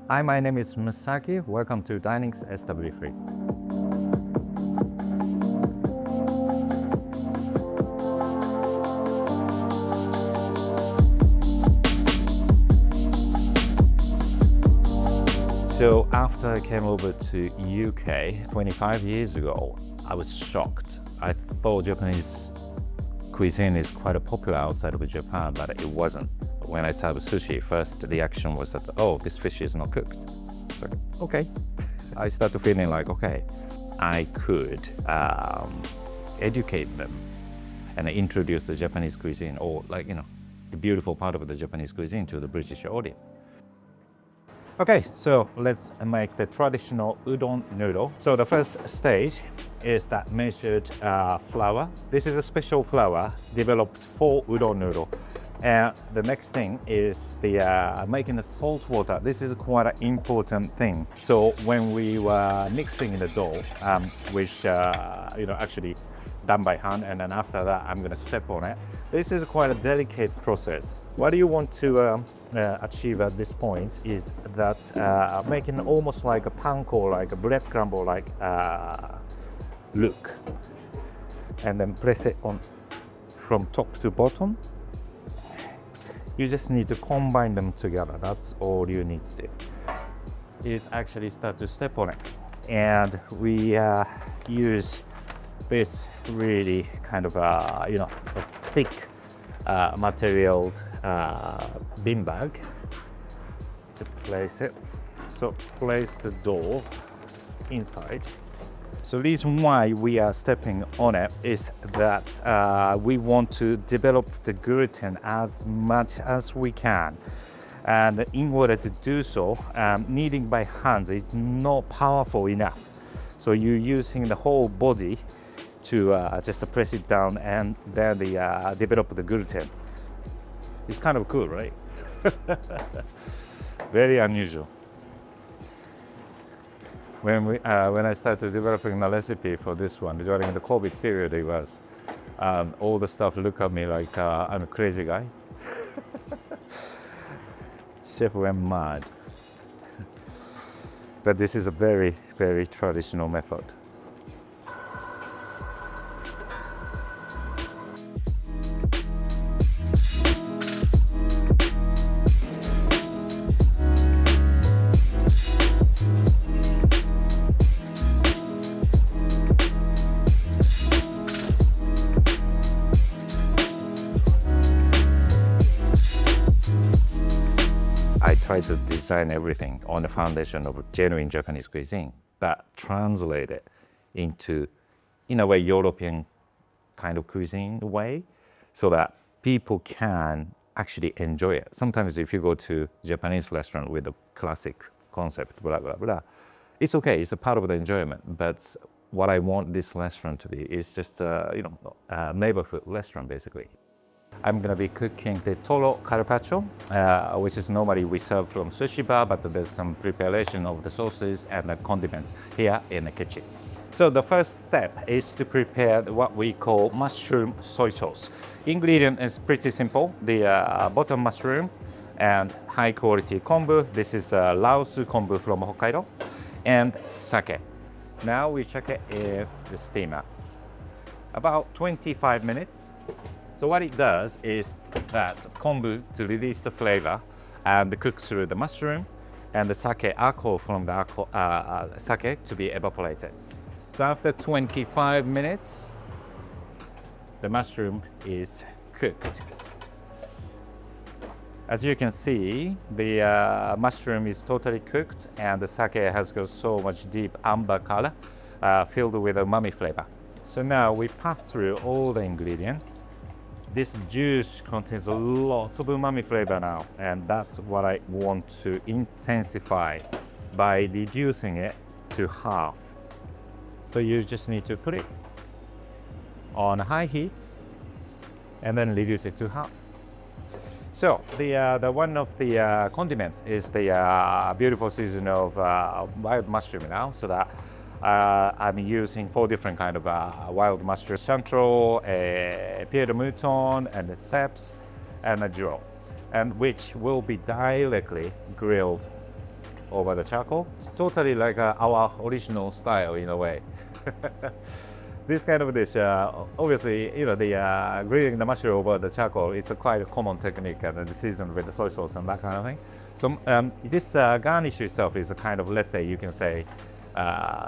Hi, my name is Masaki. Welcome to Dinings SW3. So after I came over to UK 25 years ago, I was shocked. I thought Japanese cuisine is quite popular outside of Japan, but it wasn't. When I started sushi, first the reaction was that, oh, this fish is not cooked. So, okay. I started feeling like, okay, I could educate them and introduce the Japanese cuisine, or like, the beautiful part of the Japanese cuisine to the British audience. Okay, so let's make the traditional udon noodle. So the first stage is that measured flour. This is a special flour developed for udon noodle. And the next thing is the making the salt water. This is quite an important thing. So when we were mixing the dough, which actually done by hand, and then after that I'm gonna step on it. This is quite a delicate process. What do you want to achieve at this point is that making almost like a panko, like a bread crumble, like look, and then press it on from top to bottom. You just need to combine them together. That's all you need to do. Is actually start to step on it, and we use this really kind of a thick material bean bag to place it. So place the dough inside. So the reason why we are stepping on it is that we want to develop the gluten as much as we can. And in order to do so, kneading by hands is not powerful enough. So you're using the whole body to just press it down and then develop the gluten. It's kind of cool, right? Very unusual. When I started developing the recipe for this one during the COVID period, it was all the stuff look at me like I'm a crazy guy. Chef went mad. But this is a very, very traditional method. I try to design everything on the foundation of genuine Japanese cuisine, but translate it into, in a way, European kind of cuisine way, so that people can actually enjoy it. Sometimes if you go to Japanese restaurant with a classic concept, blah, blah, blah, it's okay, it's a part of the enjoyment, but what I want this restaurant to be is just a neighborhood restaurant, basically. I'm gonna be cooking the toro carpaccio, which is normally we serve from sushi bar, but there's some preparation of the sauces and the condiments here in the kitchen. So the first step is to prepare what we call mushroom soy sauce. Ingredient is pretty simple. The bottom mushroom and high quality kombu. This is Laos kombu from Hokkaido, and sake. Now we check it in the steamer. About 25 minutes. So what it does is that kombu to release the flavor and cook through the mushroom, and the sake alcohol from the sake to be evaporated. So after 25 minutes, the mushroom is cooked. As you can see, the mushroom is totally cooked, and the sake has got so much deep amber color filled with umami flavor. So now we pass through all the ingredients. This juice contains a lot of umami flavor now, and that's what I want to intensify by reducing it to half. So you just need to put it on high heat and then reduce it to half. So the one of the condiments is the beautiful season of wild mushroom now, so that I'm using 4 different kind of wild mushroom: chanterelle, pied de mouton, and the ceps, and a giraud, and which will be directly grilled over the charcoal. It's totally like our original style in a way. This kind of dish, obviously, the grilling the mushroom over the charcoal is a quite a common technique, and it's seasoned with the soy sauce and that kind of thing. So this garnish itself is a kind of, let's say, you can say,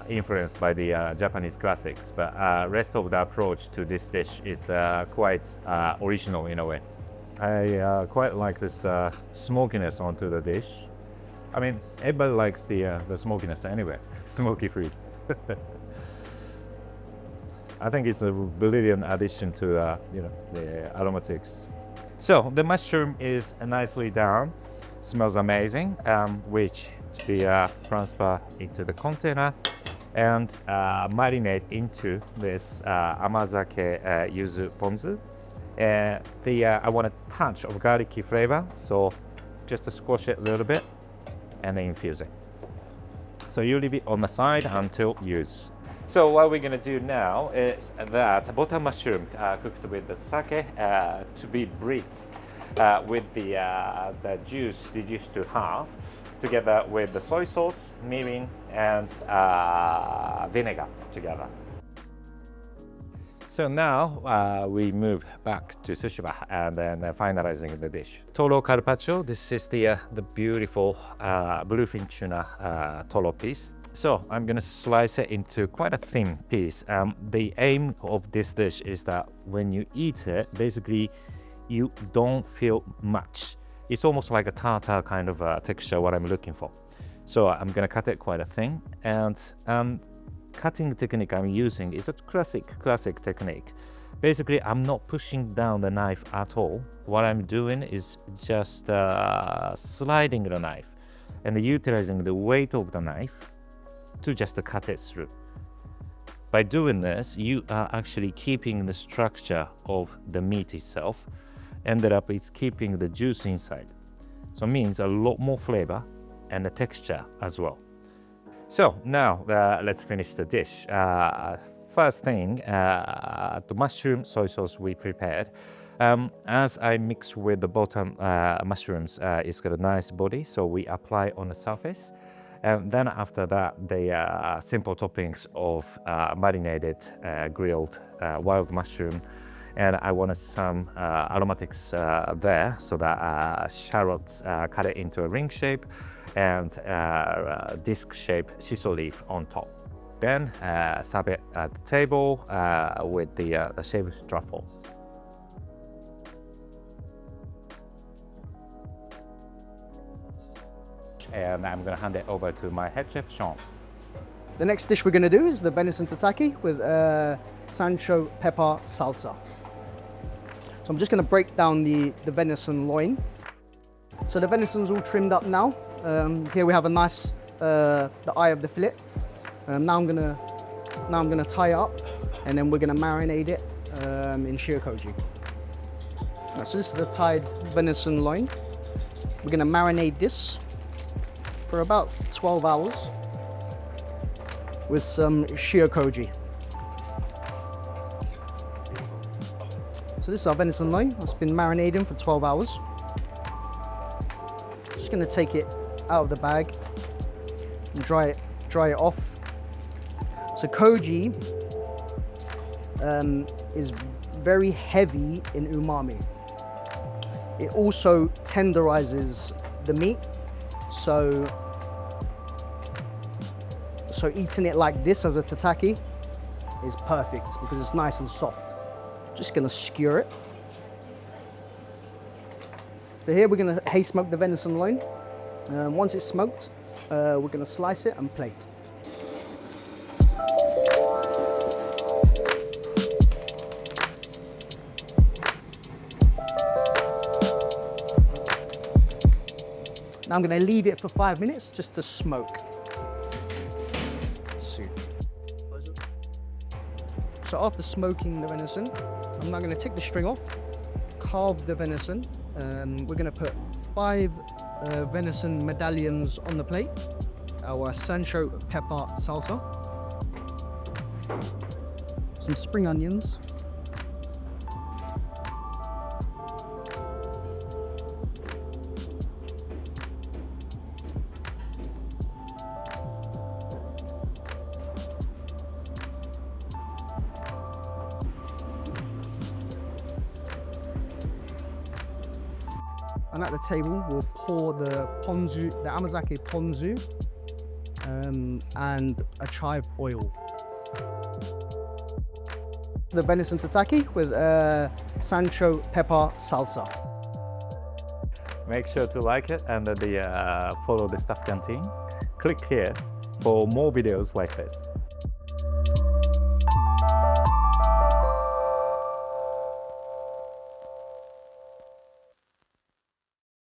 influenced by the Japanese classics, but rest of the approach to this dish is quite original in a way. I quite like this smokiness onto the dish. I mean, everybody likes the smokiness anyway, smoky food. I think it's a brilliant addition to the aromatics. So the mushroom is nicely done, smells amazing, which to be transferred into the container and marinate into this amazake yuzu ponzu. I want a touch of garlicky flavor, so just to squash it a little bit and then infuse it. So you leave it on the side until use. So what we're gonna do now is that bottom mushroom cooked with the sake to be britzed with the juice reduced to half, together with the soy sauce, mirin, and vinegar together. So now we move back to sushiba and then finalizing the dish. Toro carpaccio. This is the beautiful bluefin tuna toro piece. So I'm gonna slice it into quite a thin piece. The aim of this dish is that when you eat it, basically you don't feel much. It's almost like a tartar kind of texture, what I'm looking for. So I'm gonna cut it quite a thin, and cutting technique I'm using is a classic technique. Basically, I'm not pushing down the knife at all. What I'm doing is just sliding the knife and utilizing the weight of the knife to just cut it through. By doing this, you are actually keeping the structure of the meat itself. Ended up it's keeping the juice inside. So it means a lot more flavor and the texture as well. So now let's finish the dish. First thing, the mushroom soy sauce we prepared. As I mix with the bottom mushrooms, it's got a nice body, so we apply on the surface. And then after that, the simple toppings of marinated grilled wild mushroom. And I wanted some aromatics there, so that shallots cut it into a ring shape and disc shape shiso leaf on top. Then serve it at the table with the shaved truffle. And I'm gonna hand it over to my head chef, Sean. The next dish we're gonna do is the venison tataki with sancho pepper salsa. So I'm just gonna break down the venison loin. So the venison's all trimmed up now. Here we have a nice, the eye of the fillet. Now I'm gonna tie it up, and then we're gonna marinate it in shio koji. So this is the tied venison loin. We're gonna marinate this for about 12 hours with some shio koji. So this is our venison loin. It's been marinating for 12 hours. Just gonna take it out of the bag and dry it off. So koji is very heavy in umami. It also tenderizes the meat. So eating it like this as a tataki is perfect because it's nice and soft. Just gonna skewer it. So here we're gonna hay smoke the venison loin. Once it's smoked, we're gonna slice it and plate. Now I'm gonna leave it for 5 minutes just to smoke. So after smoking the venison, I'm now gonna take the string off, carve the venison. We're gonna put 5 venison medallions on the plate, our sancho pepper salsa, some spring onions, And at the table, we'll pour the ponzu, the Amazake ponzu, and a chive oil. The venison tataki with sancho pepper salsa. Make sure to like it and follow the Staff Canteen. Click here for more videos like this.